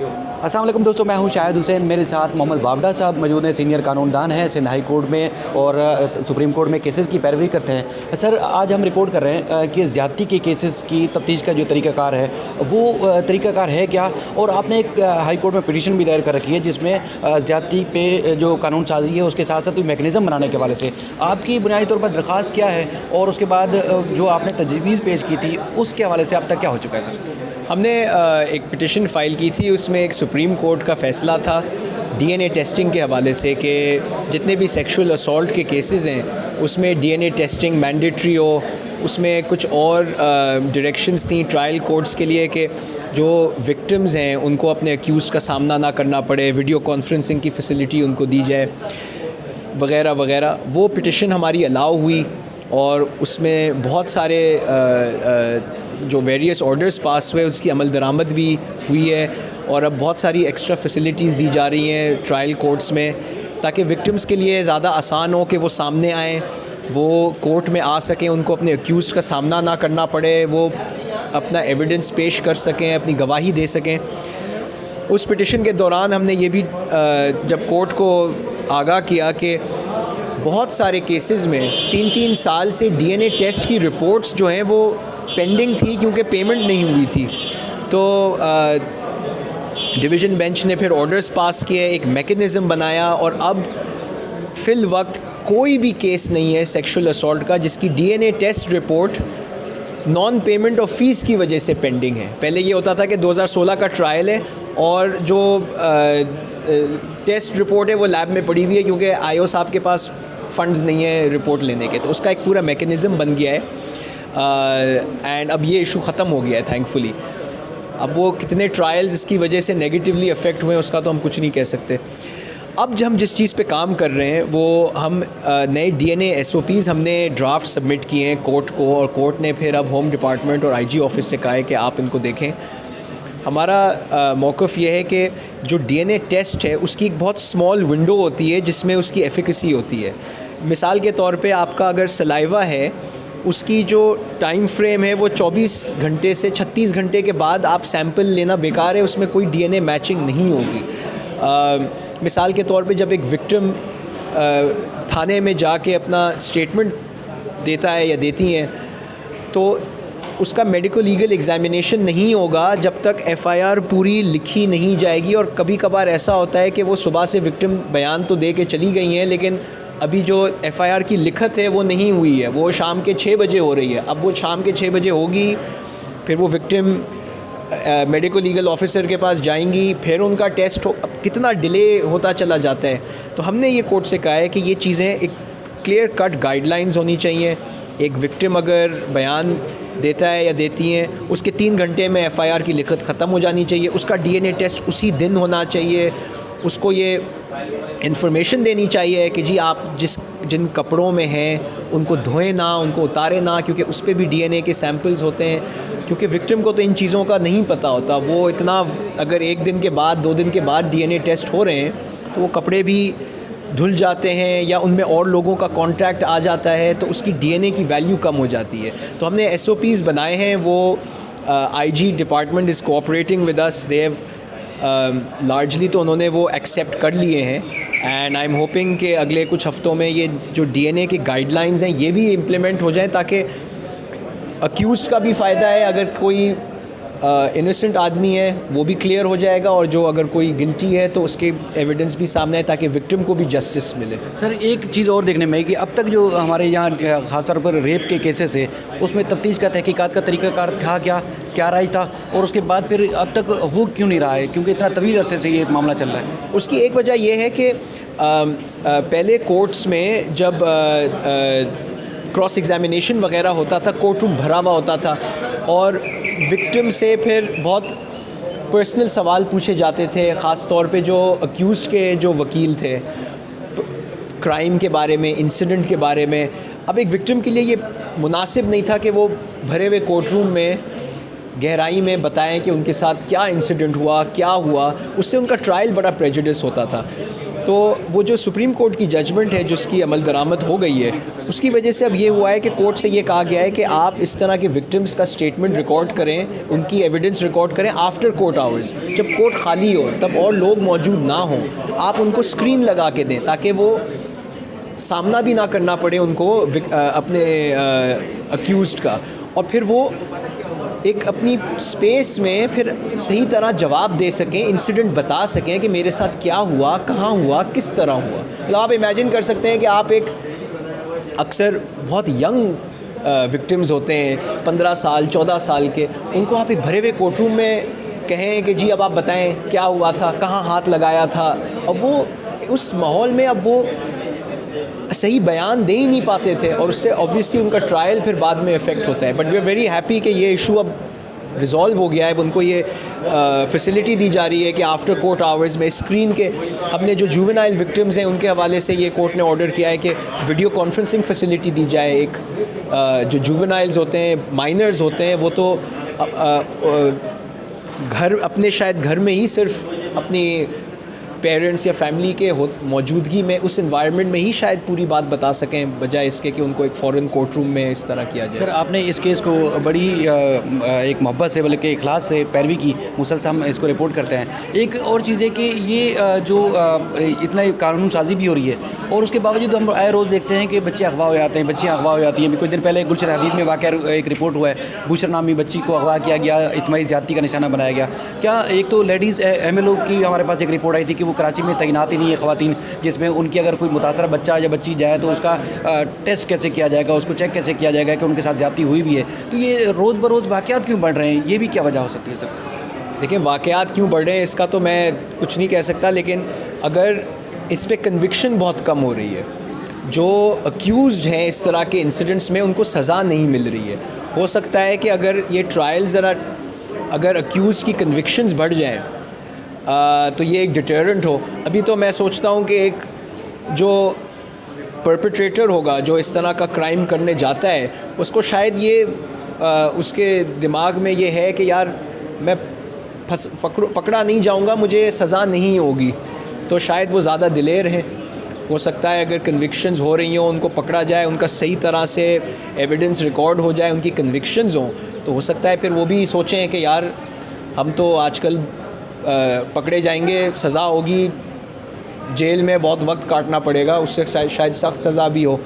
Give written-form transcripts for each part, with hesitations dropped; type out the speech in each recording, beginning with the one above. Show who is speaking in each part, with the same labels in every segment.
Speaker 1: अस्सलाम वालेकुम दोस्तों, मैं हूं शाहिद हुसैन। मेरे साथ मोहम्मद वावडा साहब मौजूद हैं, सीनियर कानूनदान हैं, सिंध हाई कोर्ट में और सुप्रीम कोर्ट में केसेस की पैरवी करते हैं। सर, आज हम रिपोर्ट कर रहे हैं कि ज़्यादती के केसेस की तफ्तीश का जो तरीक़ाकार है वो तरीक़ाकार है क्या, और आपने एक हाई कोर्ट में पिटीशन भी दायर कर रखी है जिसमें ज़्यादती पे जो कानून साजी है उसके साथ साथ कोई मैकेनिज़्म बनाने के हवाले से आपकी बुनियादी तौर पर दरख्वास्त क्या है, और उसके बाद जो आपने तजवीज़ पेश की थी उसके हवाले से अब तक क्या हो चुका है? सर,
Speaker 2: हमने एक पिटिशन फ़ाइल की थी, उसमें एक सुप्रीम कोर्ट का फ़ैसला था डीएनए टेस्टिंग के हवाले से कि जितने भी सेक्सुअल असॉल्ट के केसेस हैं उसमें डीएनए टेस्टिंग मैंडेटरी हो। उसमें कुछ और डायरेक्शंस थी ट्रायल कोर्ट्स के लिए कि जो विक्टिम्स हैं उनको अपने अक्यूज़ का सामना ना करना पड़े, वीडियो कॉन्फ्रेंसिंग की फ़ैसिलिटी उनको दी जाए वगैरह वगैरह। वो पिटिशन हमारी अलाउ हुई और उसमें बहुत सारे जो वेरियस ऑर्डर्स पास हुए उसकी अमल दरामद भी हुई है, और अब बहुत सारी एक्स्ट्रा फैसिलिटीज़ दी जा रही हैं ट्रायल कोर्ट्स में ताकि विक्टिम्स के लिए ज़्यादा आसान हो कि वो सामने आएँ, वो कोर्ट में आ सकें, उनको अपने अक्यूज़ का सामना ना करना पड़े, वो अपना एविडेंस पेश कर सकें, अपनी गवाही दे सकें। उस पिटिशन के दौरान हमने ये भी जब कोर्ट को आगाह किया कि बहुत सारे केसेस में 3-3 साल से डीएनए टेस्ट की रिपोर्ट्स जो हैं वो पेंडिंग थी क्योंकि पेमेंट नहीं हुई थी। तो डिवीज़न बेंच ने फिर ऑर्डर्स पास किए, एक मेकनिज़म बनाया, और अब फ़िल वक्त कोई भी केस नहीं है सेक्सुअल असॉल्ट का जिसकी DNA test report non payment of fees की वजह से पेंडिंग है। पहले ये होता था कि 2016 का ट्रायल है और जो टेस्ट रिपोर्ट है वो लैब में पड़ी हुई है क्योंकि आईओ साहब के पास फ़ंड्स नहीं है रिपोर्ट लेने के, तो उसका एक पूरा मेकनिज़म बन गया है। एंड अब ये इशू ख़त्म हो गया है थैंकफुली। अब वो कितने ट्रायल्स इसकी वजह से नेगेटिवली अफेक्ट हुए उसका तो हम कुछ नहीं कह सकते। अब जो हम जिस चीज़ पे काम कर रहे हैं वो हम नए डीएनए एसओपीज़ हमने ड्राफ्ट सबमिट किए हैं कोर्ट को, और कोर्ट ने फिर अब होम डिपार्टमेंट और आईजी ऑफिस से कहा है कि आप इनको देखें। हमारा मौक़िफ़ ये है कि जो डीएनए टेस्ट है उसकी एक बहुत स्मॉल विंडो होती है जिसमें उसकी एफिकेसी होती है। मिसाल के तौर पे आपका अगर सलाइवा है उसकी जो टाइम फ्रेम है वो 24 घंटे से 36 घंटे के बाद आप सैंपल लेना बेकार है, उसमें कोई डीएनए मैचिंग नहीं होगी। मिसाल के तौर पे जब एक विक्टिम थाने में जाके अपना स्टेटमेंट देता है या देती हैं तो उसका मेडिकल लीगल एग्जामिनेशन नहीं होगा जब तक एफआईआर पूरी लिखी नहीं जाएगी। और कभी कभार ऐसा होता है कि वो सुबह से विक्टिम बयान तो दे के चली गई हैं लेकिन अभी जो एफआईआर की लिखत है वो नहीं हुई है, वो शाम के 6 बजे हो रही है। अब वो शाम के 6 बजे होगी, फिर वो विक्टिम मेडिकल लीगल ऑफिसर के पास जाएंगी, फिर उनका टेस्ट हो, अब कितना डिले होता चला जाता है। तो हमने ये कोर्ट से कहा है कि ये चीज़ें एक क्लियर कट गाइडलाइंस होनी चाहिए। एक विक्टिम अगर बयान देता है या देती हैं उसके 3 घंटे में एफआईआर की लिखत ख़त्म हो जानी चाहिए, उसका डीएनए टेस्ट उसी दिन होना चाहिए, उसको ये इन्फॉर्मेशन देनी चाहिए कि जी आप जिन कपड़ों में हैं उनको धोएं ना, उनको उतारें ना, क्योंकि उस पर भी डीएनए के सैंपल्स होते हैं। क्योंकि विक्टिम को तो इन चीज़ों का नहीं पता होता, वो इतना अगर 1 दिन के बाद 2 दिन के बाद डीएनए टेस्ट हो रहे हैं तो वो कपड़े भी धुल जाते हैं या उनमें और लोगों का कॉन्टैक्ट आ जाता है तो उसकी डीएनए की वैल्यू कम हो जाती है। तो हमने एसओपीज़ बनाए हैं, वो IG department is cooperating with us, they have largely तो उन्होंने वो एक्सेप्ट कर लिए हैं। एंड आई एम होपिंग कि अगले कुछ हफ़्तों में ये जो डीएनए के गाइडलाइंस हैं ये भी इम्प्लीमेंट हो जाएं ताकि अक्यूज़ का भी फ़ायदा है, अगर कोई इनोसेंट आदमी है वो भी क्लियर हो जाएगा, और जो अगर कोई गिल्टी है तो उसके एविडेंस भी सामने आए ताकि विक्टिम को भी जस्टिस मिले।
Speaker 1: सर, एक चीज़ और देखने में है कि अब तक जो हमारे यहाँ ख़ासतौर पर रेप के केसेस है उसमें तफ्तीश का तहकीकात का तरीक़ाकार था क्या राय था, और उसके बाद फिर अब तक हो क्यों नहीं रहा है, क्योंकि इतना तवील अरसे से ये मामला चल रहा है?
Speaker 2: उसकी एक वजह यह है कि पहले कोर्ट्स में जब क्रॉस एग्जामिनेशन वगैरह होता था कोर्ट रूम भरा हुआ होता था और विक्टिम से फिर बहुत पर्सनल सवाल पूछे जाते थे, ख़ास तौर पे जो अक्यूज़ के जो वकील थे क्राइम के बारे में, इंसिडेंट के बारे में। अब एक विक्टिम के लिए ये मुनासिब नहीं था कि वो भरे हुए कोर्ट रूम में गहराई में बताएं कि उनके साथ क्या इंसिडेंट हुआ, क्या हुआ, उससे उनका ट्रायल बड़ा प्रेजुडिस होता था। तो वो जो सुप्रीम कोर्ट की जजमेंट है जिसकी अमल दरामद हो गई है, उसकी वजह से अब ये हुआ है कि कोर्ट से ये कहा गया है कि आप इस तरह के विक्टिम्स का स्टेटमेंट रिकॉर्ड करें, उनकी एविडेंस रिकॉर्ड करें आफ्टर कोर्ट आवर्स, जब कोर्ट खाली हो तब और लोग मौजूद ना हों, आप उनको स्क्रीन लगा के दें ताकि वो सामना भी ना करना पड़े उनको अपने अक्यूज़्ड का, और फिर वो एक अपनी स्पेस में फिर सही तरह जवाब दे सकें, इंसिडेंट बता सकें कि मेरे साथ क्या हुआ, कहाँ हुआ, किस तरह हुआ। मतलब आप इमेजिन कर सकते हैं कि आप एक अक्सर बहुत यंग विक्टिम्स होते हैं 15 साल 14 साल के, उनको आप एक भरे हुए कोर्ट रूम में कहें कि जी अब आप बताएं क्या हुआ था, कहाँ हाथ लगाया था, अब वो उस माहौल में अब वो सही बयान दे ही नहीं पाते थे, और उससे ऑब्वियसली उनका ट्रायल फिर बाद में इफ़ेक्ट होता है। But we are very happy कि ये इशू अब रिज़ॉल्व हो गया है। उनको ये फैसिलिटी दी जा रही है कि आफ्टर कोर्ट आवर्स में स्क्रीन के, अपने जो जुवेनाइल विक्टिम्स हैं उनके हवाले से ये कोर्ट ने ऑर्डर किया है कि वीडियो कॉन्फ्रेंसिंग फैसिलिटी दी जाए। एक जो जुवेनाइल्स होते हैं, माइनर्स होते हैं, वो तो घर अपने शायद घर में ही सिर्फ अपनी पेरेंट्स या फैमिली के मौजूदगी में उस इन्वायरमेंट में ही शायद पूरी बात बता सकें, बजाय इसके कि उनको एक फ़ॉरेन कोर्ट रूम में इस तरह किया जाए।
Speaker 1: सर, आपने इस केस को बड़ी एक मोहब्बत से बल्कि इखलास से पैरवी की, मुसलसल हम इसको रिपोर्ट करते हैं। एक और चीज़ है कि ये जो इतना कानून साजी भी हो रही है और उसके बावजूद हम आए रोज़ देखते हैं कि बच्चे अगवा हो जाते हैं, बच्चियाँ अगवा हो जाती हैं। कुछ दिन पहले गुलशन हदीद में वाक़या एक रिपोर्ट हुआ है, बुशर नामी बच्ची को अगवा किया गया, इज्तिमाई ज़्यादती का निशाना बनाया गया। क्या एक तो लेडीज़ MLO की हमारे पास एक रिपोर्ट आई थी कि वो कराची में तैनात ही नहीं है ख़वातीन, जिसमें उनकी अगर कोई मुतासरा बच्चा या बच्ची जाए तो उसका टेस्ट कैसे किया जाएगा, उसको चेक कैसे किया जाएगा कि उनके साथ ज़्यादती हुई भी है। तो ये रोज़ बरोज़ वाक़यात क्यों बढ़ रहे हैं, ये भी क्या वजह हो सकती है सर?
Speaker 2: देखिए, वाक़यात क्यों बढ़ रहे हैं इसका तो मैं कुछ नहीं कह सकता, लेकिन अगर इस पर कन्विक्शन बहुत कम हो रही है, जो अक्यूज़्ड हैं इस तरह के इंसिडेंट्स में उनको सज़ा नहीं मिल रही है। हो सकता है कि अगर ये ट्रायल ज़रा, अगर अक्यूज़ की कन्विक्शंस बढ़ जाएँ तो ये एक डिटरेंट हो। अभी तो मैं सोचता हूँ कि एक जो परपेट्रेटर होगा, जो इस तरह का क्राइम करने जाता है, उसको शायद ये उसके दिमाग में ये है कि यार मैं पकड़ा नहीं जाऊँगा, मुझे सज़ा नहीं होगी, तो शायद वो ज़्यादा दिलेर हैं। हो सकता है अगर कन्विक्शंस हो रही हों, उनको पकड़ा जाए, उनका सही तरह से एविडेंस रिकॉर्ड हो जाए, उनकी कन्विक्शंस हों, तो हो सकता है फिर वो भी सोचें कि यार हम तो आजकल पकड़े जाएंगे, सज़ा होगी, जेल में बहुत वक्त काटना पड़ेगा, उससे शायद सख्त सज़ा भी हो।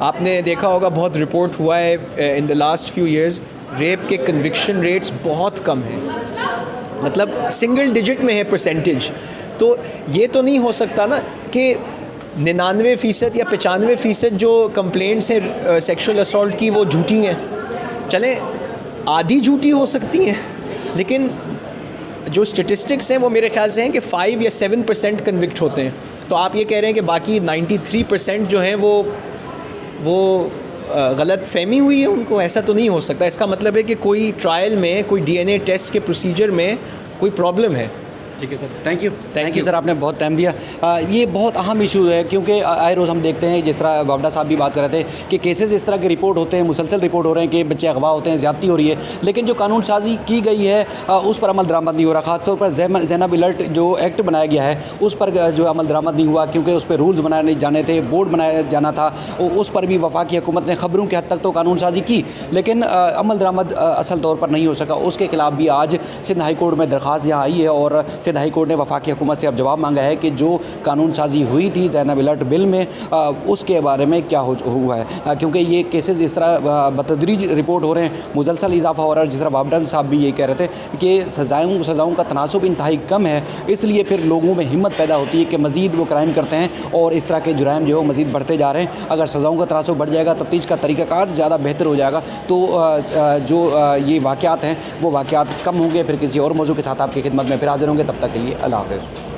Speaker 2: आपने देखा होगा, बहुत रिपोर्ट हुआ है in the last few years, rape के कन्विक्शन रेट्स बहुत कम हैं, मतलब सिंगल डिजिट में है परसेंटेज। तो ये तो नहीं हो सकता ना कि 99% या 95% जो कंप्लेंट्स हैं सेक्सुअल असॉल्ट की वो झूठी हैं। चलें, आधी झूठी हो सकती हैं, लेकिन जो स्टेटिस्टिक्स हैं वो मेरे ख्याल से हैं कि 5 या 7% कन्विक्ट होते हैं। तो आप ये कह रहे हैं कि बाकी 93% जो हैं वो गलत फहमी हुई है उनको, ऐसा तो नहीं हो सकता। इसका मतलब है कि कोई ट्रायल में, कोई DNA टेस्ट के प्रोसीजर में कोई प्रॉब्लम है।
Speaker 1: ठीक है सर, थैंक यू सर, आपने बहुत टाइम दिया। ये बहुत अहम इशू है क्योंकि आए रोज़ हम देखते हैं, जिस तरह वावडा साहब भी बात कर रहे थे कि केसेस इस तरह के रिपोर्ट होते हैं, मुसलसल रिपोर्ट हो रहे हैं कि बच्चे अगवा होते हैं, ज़्यादती हो रही है, लेकिन जो कानून साजी की गई है उस पर अमल दरामद नहीं हो रहा। ख़ासतौर पर ज़ैनब अलर्ट जो एक्ट बनाया गया है उस पर जो अमल दरामद नहीं हुआ, क्योंकि उस पर रूल्स बनाए जाने थे, बोर्ड बनाया जाना था, उस पर भी वफाकी हुकूमत ने खबरों के हद तक तो कानून साजी की, लेकिन अमल दरामद असल तौर पर नहीं हो सका। उसके खिलाफ भी आज सिंध हाई कोर्ट में दरख्वास्त यहाँ आई है और सिंध हाई कोर्ट ने वफाकी हुकूमत से अब जवाब मांगा है कि जो कानून साजी हुई थी ज़ैनब अलर्ट बिल में, उसके बारे में क्या हुआ है, क्योंकि ये केसेस इस तरह बतदरीज रिपोर्ट हो रहे हैं, मुसलसल इजाफा हो रहा है। जिस तरह वावडा साहब भी ये कह रहे थे कि सज़ाओं का तनासुब इंतहाई कम है, इसलिए फिर लोगों में हिम्मत पैदा होती है कि मज़ीद वो क्राइम करते हैं और इस तरह के जुराइम जो है मज़ीद बढ़ते जा रहे हैं। अगर सज़ाओं का तनासुब बढ़ जाएगा, तफ्तीश का तरीक़ाकार ज़्यादा बेहतर हो जाएगा, तो जो ये वाक़यात हैं वो वाक़यात कम होंगे। फिर किसी और मौजू के साथ आपकी खिदमत में फिर हाज़िर होंगे, तब तक के लिए अल्लाह हाफ़िज़।